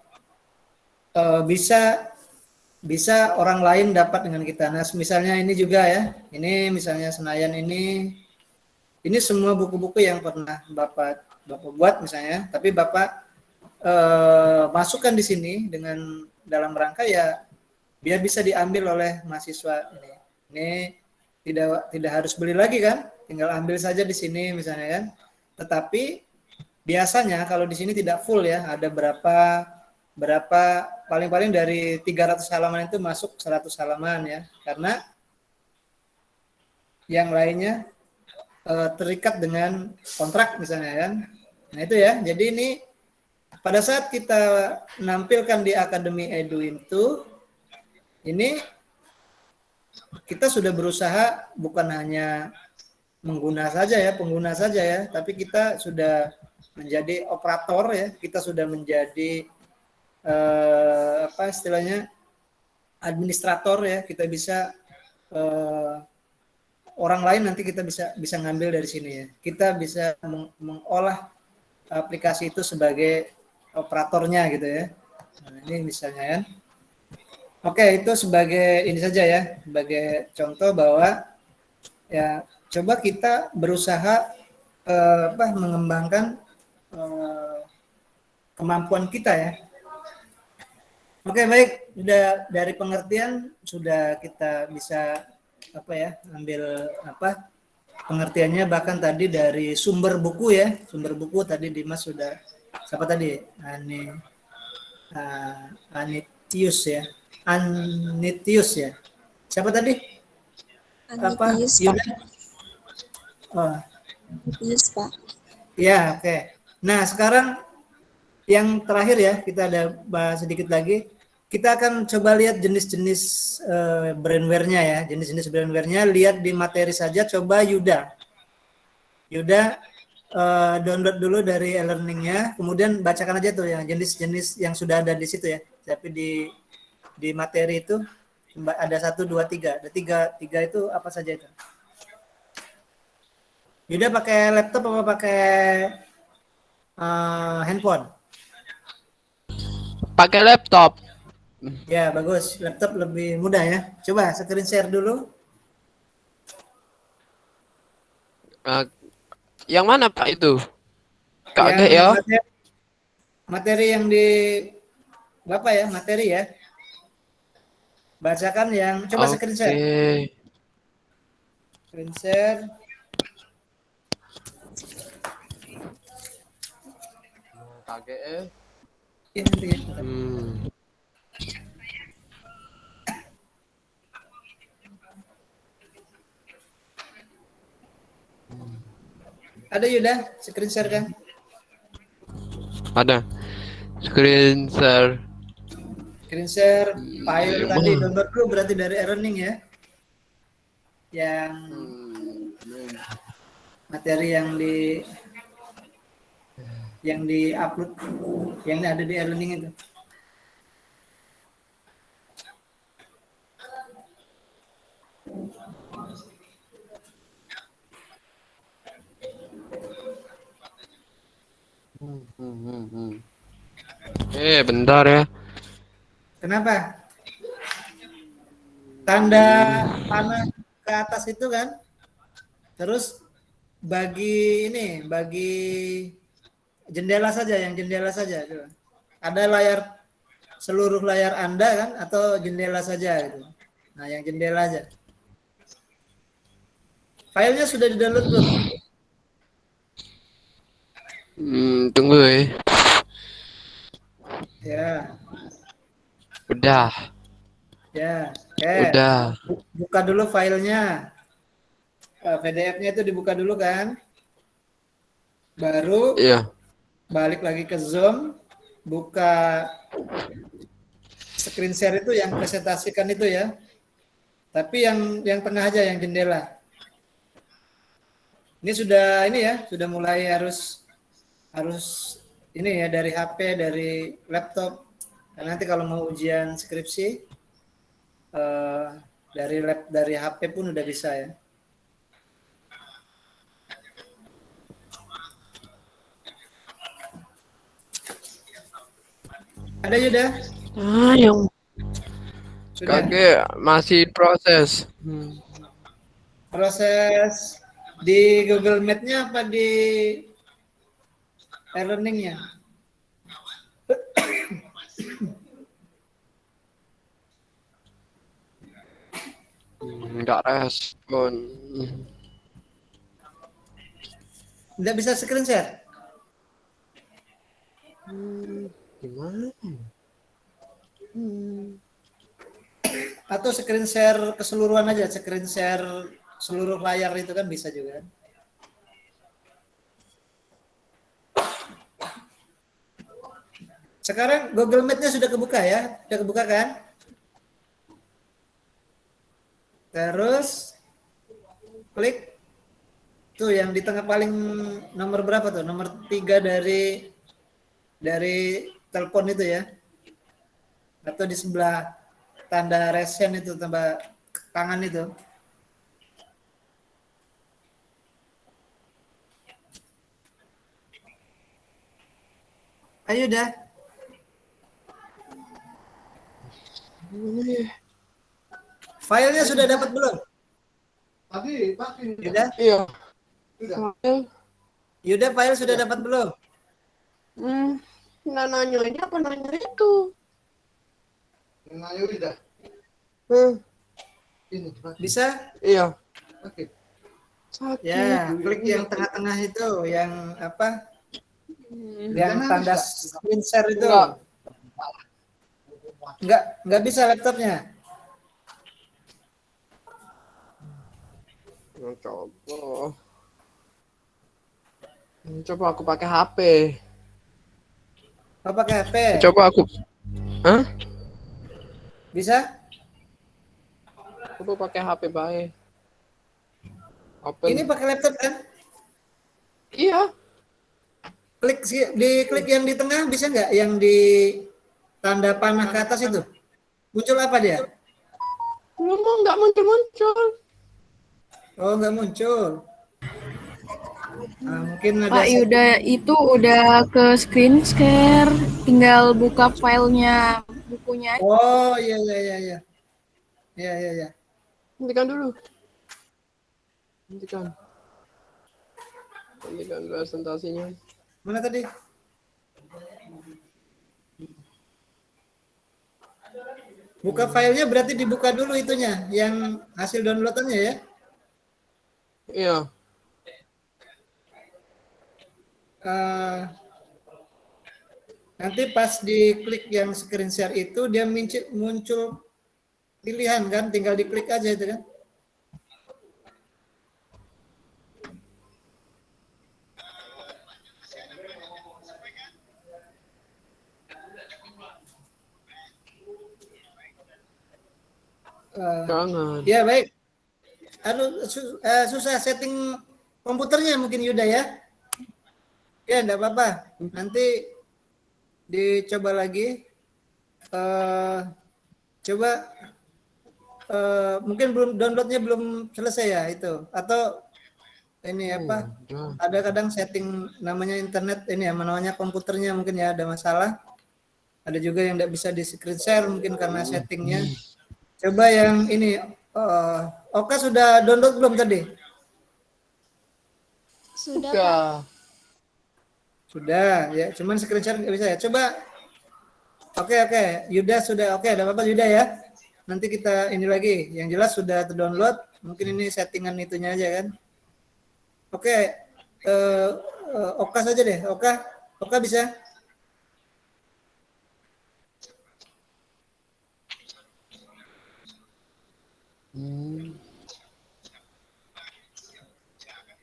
bisa orang lain dapat dengan kita. Nah, misalnya ini juga ya. Ini misalnya Senayan ini semua buku-buku yang pernah Bapak buat misalnya, tapi Bapak masukkan di sini dengan dalam rangka ya biar bisa diambil oleh mahasiswa ini. Ini tidak harus beli lagi kan? Tinggal ambil saja di sini misalnya kan. Tetapi biasanya kalau di sini tidak full ya, ada berapa paling-paling dari 300 halaman itu masuk 100 halaman ya, karena yang lainnya terikat dengan kontrak misalnya kan. Nah, itu ya. Jadi ini pada saat kita menampilkan di Akademi Edu itu, ini kita sudah berusaha bukan hanya pengguna saja ya, tapi kita sudah menjadi operator ya, kita sudah menjadi istilahnya administrator ya, kita bisa orang lain nanti kita bisa ngambil dari sini ya, kita bisa mengolah aplikasi itu sebagai operatornya gitu ya. Nah, ini misalnya kan. Oke, itu sebagai ini saja ya, sebagai contoh bahwa ya coba kita berusaha mengembangkan kemampuan kita ya. Oke, baik, sudah dari pengertian sudah kita bisa ambil pengertiannya, bahkan tadi dari sumber buku ya, sumber buku tadi Dimas sudah siapa tadi? Anitius ya. Siapa tadi? Anitius, Yuda? Pak. Anitius, Pak. Ya, oke. Nah, sekarang yang terakhir ya, kita ada bahas sedikit lagi. Kita akan coba lihat jenis-jenis brandware-nya ya, jenis-jenis brandware-nya. Lihat di materi saja. Coba Yuda download dulu dari e-learning-nya, kemudian bacakan aja tuh yang jenis-jenis yang sudah ada di situ ya. Tapi di materi itu ada 1, 2, 3. Ada tiga itu apa saja itu? Yuda pakai laptop apa pakai handphone? Pakai laptop. Ya, bagus. Laptop lebih mudah ya. Coba screen share dulu. Yang mana Pak itu? Kaget ya. Materi yang di Bapak ya, materi ya. Bacakan yang coba screen share. Screen share. Kaget ya. Ada Yuda, screen share kan? Ada. Screen share. Screen share file tadi download dulu berarti dari e-learning ya. Yang materi yang di-upload, yang ada di e-learning itu. Bentar ya. Kenapa? Tanda panah ke atas itu kan, terus bagi jendela saja, yang jendela saja. Coba. Ada seluruh layar Anda kan, atau jendela saja gitu. Nah, yang jendela aja. Filenya sudah di-download belum? Tunggu ya. Ya, Udah. ya. Oke. Udah. Buka dulu filenya. PDF-nya itu dibuka dulu kan. Baru Iya. balik lagi ke Zoom, buka screen share itu yang presentasikan itu ya. Tapi yang tengah aja, yang jendela. Ini sudah mulai harus ini ya, dari HP, dari laptop. Dan nanti kalau mau ujian skripsi dari HP pun udah bisa ya. Ada Yuda? Yang Sudah. kakek masih proses. Proses di Google Meet-nya apa di e-learning-nya? Nggak respon. Nggak bisa screen share? Gimana? Atau screen share keseluruhan aja, screen share seluruh layar itu kan bisa juga. Sekarang Google Meet-nya sudah kebuka ya? Sudah kebuka kan? Terus klik tuh yang di tengah paling nomor berapa tuh? Nomor 3 dari telepon itu ya. Atau di sebelah tanda resen itu, tanda tangan itu. Ayo dah. Filenya sudah dapat belum? Tadi, pagi. Yuda? Iya. Sudah. Yuda, file sudah dapat belum? Nggak nanya ini apa nanya itu? Nanya udah. Ini, pagi. Bisa? Iya. Oke. Sakit. Ya, klik yang tengah-tengah itu, yang apa? Yang tanda screen share itu. Enggak bisa laptopnya. Coba aku pakai HP. Apa pakai HP? Coba aku. Hah? Bisa? Coba pakai HP baik. Ini pakai laptop kan? Iya. Klik yang di tengah bisa nggak? Yang di tanda panah ke atas itu. Muncul apa dia? Ngomong nggak muncul-muncul. Oh, nggak muncul. Nah, mungkin ada Pak Yuda itu udah ke screen share, tinggal buka filenya bukunya. Oh, iya iya iya iya. Iya iya iya. Hentikan dulu. Hentikan presentasinya. Mana tadi? Buka filenya berarti dibuka dulu itunya, yang hasil downloadannya ya. Iya. Nanti pas diklik yang screen share itu dia muncul pilihan kan, tinggal diklik aja itu kan. Jangan. Ya baik. Susah setting komputernya mungkin Yuda ya. Ya, enggak apa-apa. Nanti dicoba lagi. Coba mungkin belum downloadnya belum selesai ya itu, atau ini apa? Ada kadang setting namanya internet ini ya, namanya komputernya mungkin ya ada masalah. Ada juga yang tidak bisa di screen share mungkin karena settingnya. Coba yang ini, Oka sudah download belum tadi? Sudah, Pak. Sudah ya, cuman screen share nggak bisa ya. Coba, oke, Yuda sudah, oke, ada apa-apa Yuda ya. Nanti kita ini lagi, yang jelas sudah terdownload, mungkin ini settingan itunya aja kan. Oke, Oka saja deh, Oka bisa?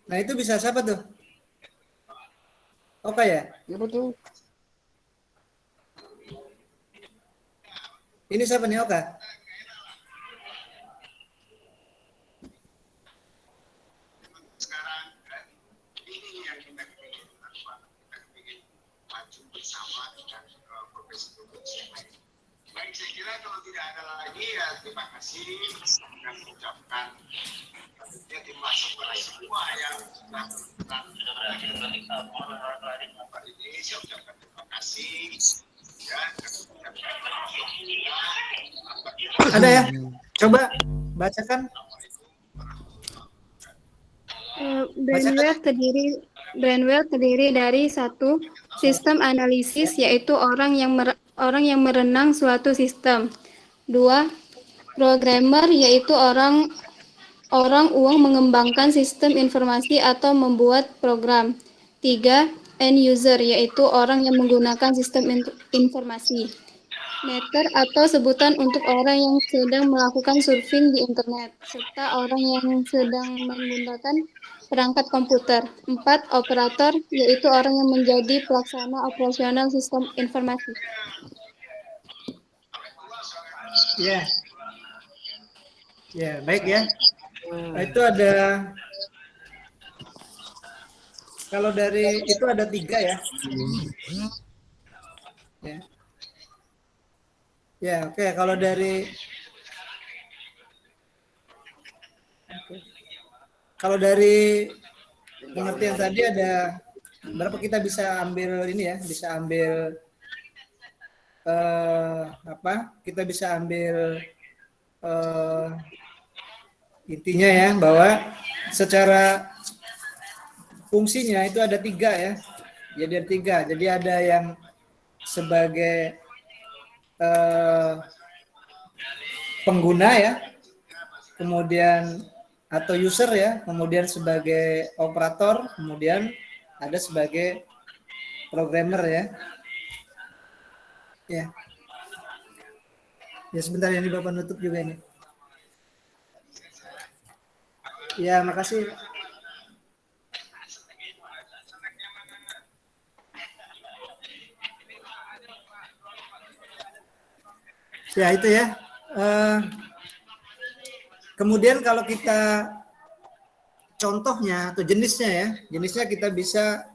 Nah itu bisa siapa tuh? Oka ya? Siapa tuh? Ini siapa nih Oka? Baik, saya kira kalau tidak ada lagi ya terima kasih dan mengucapkan tentunya terima kasih semua yang sudah melakukan ini. Saya ucapkan terima kasih dan Ada ya? Coba bacakan. Brainwave terdiri dari satu, sistem analisis, yaitu orang yang merenang suatu sistem. 2. Programmer, yaitu orang uang mengembangkan sistem informasi atau membuat program. 3. End user, yaitu orang yang menggunakan sistem informasi. Netter atau sebutan untuk orang yang sedang melakukan surfing di internet, serta orang yang sedang menggunakan perangkat komputer. 4. Operator, yaitu orang yang menjadi pelaksana operasional sistem informasi. Ya. Ya, baik ya. Nah, itu ada, kalau dari itu ada 3 ya. Ya. Ya, oke. Kalau dari pengertian tadi ada berapa kita bisa ambil ini ya? Bisa ambil Kita bisa ambil intinya ya bahwa secara fungsinya itu ada 3 ya. Jadi ada 3. Jadi ada yang sebagai pengguna ya, kemudian atau user ya, kemudian sebagai operator, kemudian ada sebagai programmer ya. Ya. Ya sebentar ini Bapak nutup juga ini. Ya, makasih. Ya itu ya. Kemudian kalau kita contohnya atau jenisnya kita bisa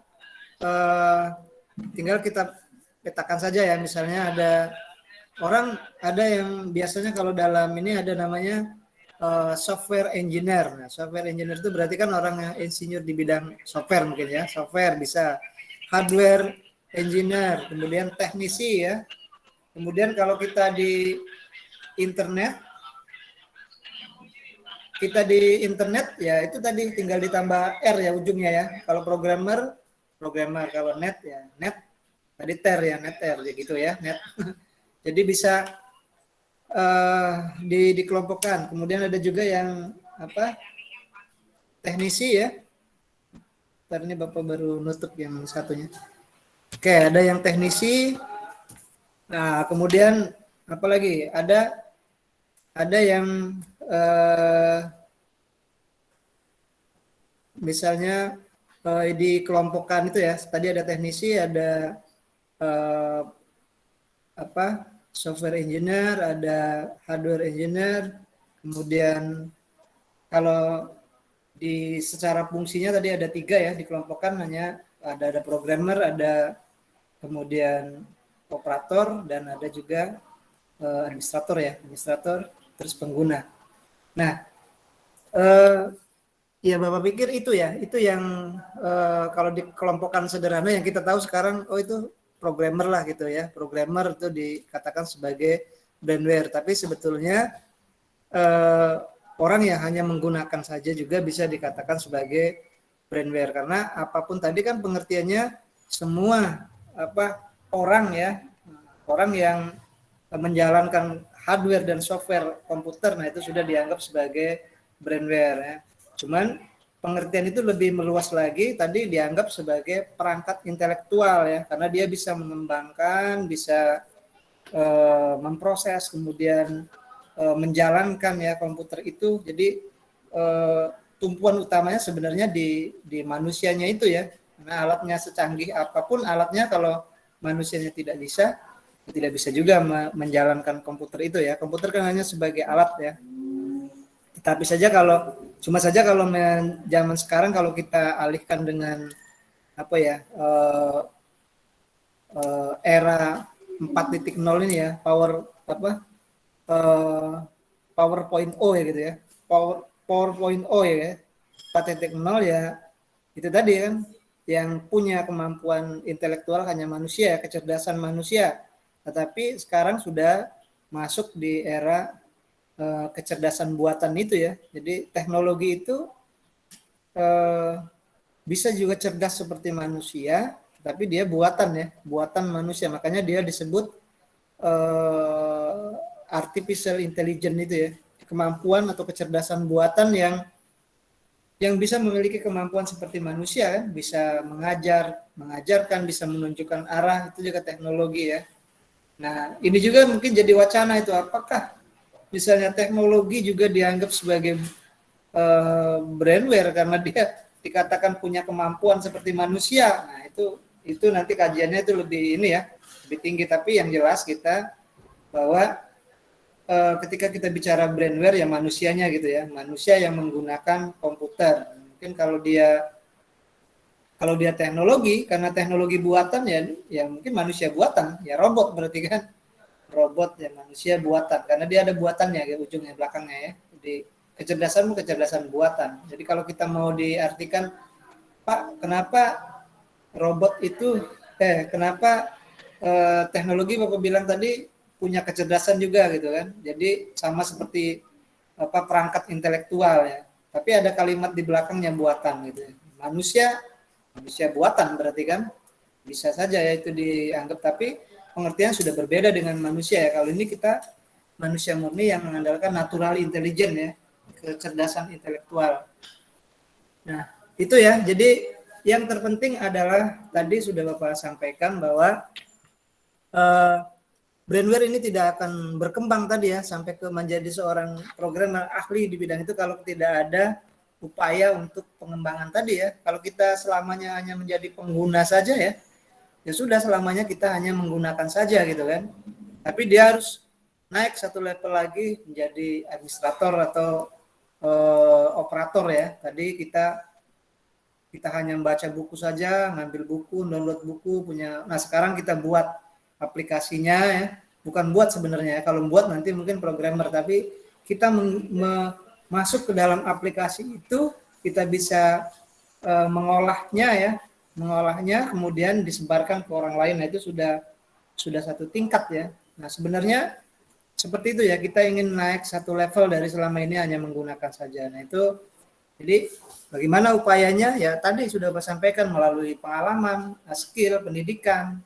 tinggal kita petakan saja ya. Misalnya ada yang biasanya kalau dalam ini ada namanya software engineer. Nah, software engineer itu berarti kan orang yang insinyur di bidang software mungkin ya. Software bisa hardware engineer, kemudian teknisi ya. Kemudian kalau kita di internet ya itu tadi tinggal ditambah R ya ujungnya ya. Kalau programmer, kalau net ya net, tadi ter ya netter ya gitu ya net. Jadi bisa dikelompokkan. Kemudian ada juga yang teknisi ya. Ntar ini Bapak baru nutup yang satunya. Oke, ada yang teknisi. Nah, kemudian apa lagi? Ada yang misalnya dikelompokkan itu ya. Tadi ada teknisi, ada software engineer, ada hardware engineer. Kemudian kalau secara fungsinya tadi ada 3 ya, dikelompokkan hanya ada programmer, ada kemudian operator, dan ada juga administrator, terus pengguna. Nah, ya Bapak pikir itu yang kalau dikelompokkan sederhana yang kita tahu sekarang, itu programmer lah gitu ya. Programmer itu dikatakan sebagai brandware, tapi sebetulnya orang yang hanya menggunakan saja juga bisa dikatakan sebagai brandware, karena apapun tadi kan pengertiannya semua orang yang menjalankan hardware dan software komputer, nah itu sudah dianggap sebagai brandware ya. Cuman pengertian itu lebih meluas lagi, tadi dianggap sebagai perangkat intelektual ya, karena dia bisa mengembangkan, bisa memproses, kemudian menjalankan ya komputer itu. Jadi tumpuan utamanya sebenarnya di manusianya itu ya. Karena alatnya secanggih apapun alatnya, kalau manusianya tidak bisa juga menjalankan komputer itu ya. Komputer kan hanya sebagai alat ya. Tapi cuma saja kalau zaman sekarang kalau kita alihkan dengan era 4.0 ini ya, PowerPoint ya gitu ya. PowerPoint ya. 4.0 ya itu tadi kan, yang punya kemampuan intelektual hanya manusia, kecerdasan manusia. Tetapi sekarang sudah masuk di era kecerdasan buatan itu ya. Jadi teknologi itu bisa juga cerdas seperti manusia, tapi dia buatan manusia. Makanya dia disebut artificial intelligence itu ya, kemampuan atau kecerdasan buatan yang bisa memiliki kemampuan seperti manusia kan, bisa mengajarkan, bisa menunjukkan arah, itu juga teknologi ya. Nah, ini juga mungkin jadi wacana itu, apakah misalnya teknologi juga dianggap sebagai brandware karena dia dikatakan punya kemampuan seperti manusia. Nah, itu nanti kajiannya itu lebih tinggi, tapi yang jelas kita bahwa ketika kita bicara brandware ya manusianya gitu ya, manusia yang menggunakan komputer. Mungkin kalau dia teknologi, karena teknologi buatan ya mungkin manusia buatan, ya robot berarti kan, robot ya manusia buatan, karena dia ada buatannya ya, ujungnya belakangnya ya. Jadi kecerdasan buatan. Jadi kalau kita mau diartikan, Pak, kenapa robot itu kenapa teknologi Bapak bilang tadi punya kecerdasan juga gitu kan. Jadi sama seperti perangkat intelektual ya. Tapi ada kalimat di belakangnya buatan gitu ya. Manusia buatan berarti kan bisa saja ya itu dianggap, tapi pengertian sudah berbeda dengan manusia ya. Kalau ini kita manusia murni yang mengandalkan natural intelligence ya, kecerdasan intelektual. Nah, itu ya. Jadi yang terpenting adalah tadi sudah Bapak sampaikan bahwa brandware ini tidak akan berkembang tadi ya sampai ke menjadi seorang programmer ahli di bidang itu kalau tidak ada upaya untuk pengembangan tadi ya. Kalau kita selamanya hanya menjadi pengguna saja ya sudah, selamanya kita hanya menggunakan saja gitu kan. Tapi dia harus naik satu level lagi menjadi administrator atau operator ya. Tadi kita hanya membaca buku saja, ngambil buku, download buku, punya. Nah, sekarang kita buat aplikasinya ya, bukan buat sebenarnya ya. Kalau buat nanti mungkin programmer, tapi kita masuk ke dalam aplikasi itu, kita bisa mengolahnya kemudian disebarkan ke orang lain. Nah, itu sudah satu tingkat ya. Nah, sebenarnya seperti itu ya, kita ingin naik satu level dari selama ini hanya menggunakan saja. Nah, itu jadi bagaimana upayanya ya tadi sudah saya sampaikan, melalui pengalaman, skill, pendidikan,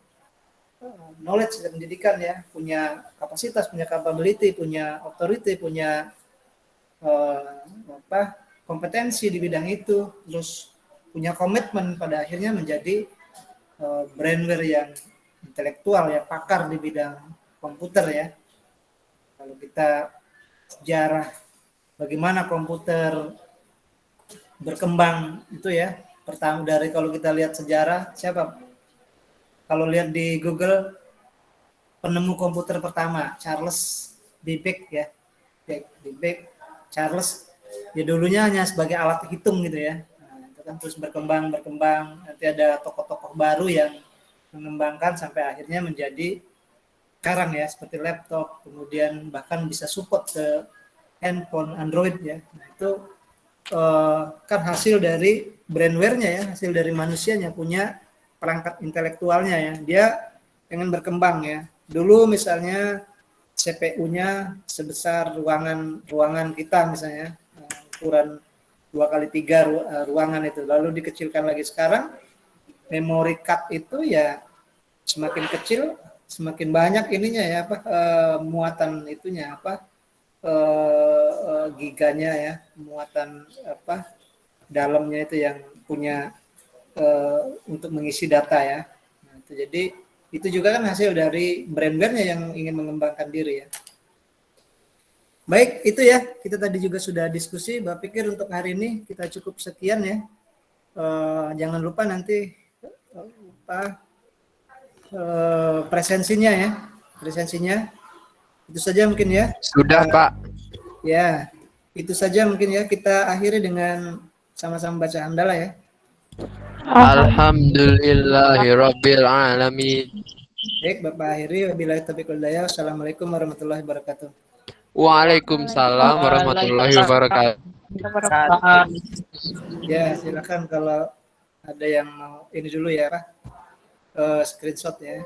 knowledge dan pendidikan ya, punya kapasitas, punya capability, punya authority, punya kompetensi di bidang itu, terus punya komitmen pada akhirnya menjadi brandware yang intelektual ya, pakar di bidang komputer ya. Kalau kita sejarah bagaimana komputer berkembang itu ya, pertama dari kalau kita lihat sejarah siapa? Kalau lihat di Google, penemu komputer pertama Charles Babbage ya, Babbage Charles ya, dulunya hanya sebagai alat hitung gitu ya. Nah, kan terus berkembang, nanti ada tokoh-tokoh baru yang mengembangkan sampai akhirnya menjadi sekarang ya, seperti laptop, kemudian bahkan bisa support ke handphone Android ya. Nah, itu kan hasil dari brandware-nya ya, hasil dari manusianya punya perangkat intelektualnya ya. Dia pengen berkembang ya. Dulu misalnya CPU-nya sebesar ruangan kita misalnya, ukuran 2x3 ruangan itu, lalu dikecilkan lagi. Sekarang memory card itu ya semakin kecil semakin banyak ininya ya, muatan itunya giganya ya, muatan dalamnya itu yang punya untuk mengisi data ya. Nah, itu jadi itu juga kan hasil dari brand-brandnya yang ingin mengembangkan diri ya. Baik, itu ya, kita tadi juga sudah diskusi. Bapak pikir untuk hari ini kita cukup sekian ya. Jangan lupa nanti presensinya ya, itu saja mungkin ya. Sudah, Pak. Ya, itu saja mungkin ya, kita akhiri dengan sama-sama baca hamdalah ya. Alhamdulillahirabbil alamin. Baik, Bapak akhiri, wabillahi taufiq wal hidayah. Wassalamualaikum warahmatullahi wabarakatuh. Waalaikumsalam warahmatullahi wabarakatuh. Ya, silakan kalau ada yang mau ini dulu ya, screenshot ya.